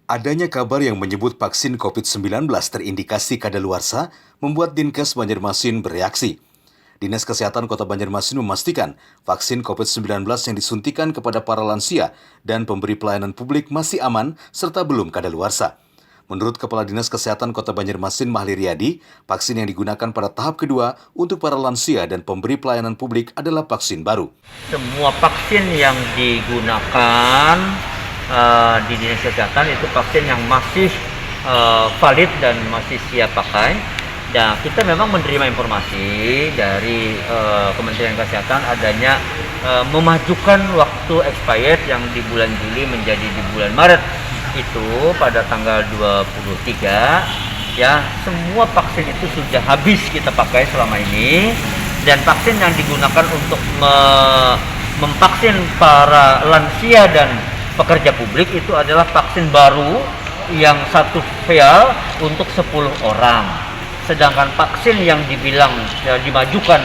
Adanya kabar yang menyebut vaksin COVID-19 terindikasi kadaluarsa membuat Dinkes Banjarmasin bereaksi. Dinas Kesehatan Kota Banjarmasin memastikan vaksin COVID-19 yang disuntikan kepada para lansia dan pemberi pelayanan publik masih aman serta belum kadaluarsa. Menurut Kepala Dinas Kesehatan Kota Banjarmasin Mahli Riyadi, vaksin yang digunakan pada tahap kedua untuk para lansia dan pemberi pelayanan publik adalah vaksin baru. Semua vaksin yang digunakan di Dinas Kesehatan itu vaksin yang masih valid dan masih siap pakai. Dan kita memang menerima informasi dari Kementerian Kesehatan adanya memajukan waktu expired yang di bulan Juli menjadi di bulan Maret itu pada tanggal 23. Ya, semua vaksin itu sudah habis kita pakai selama ini, dan vaksin yang digunakan untuk memvaksin para lansia dan pekerja publik itu adalah vaksin baru yang satu vial untuk 10 orang. Sedangkan vaksin yang dibilang dimajukan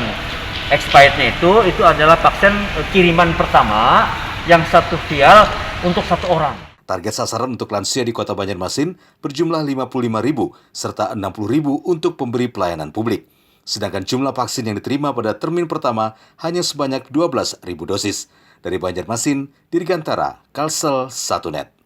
expirednya itu adalah vaksin kiriman pertama yang satu vial untuk 1 orang. Target sasaran untuk lansia di Kota Banjarmasin berjumlah 55.000 serta 60.000 untuk pemberi pelayanan publik. Sedangkan jumlah vaksin yang diterima pada termin pertama hanya sebanyak 12.000 dosis. Dari Banjarmasin, Dirgantara, Kalsel 1net.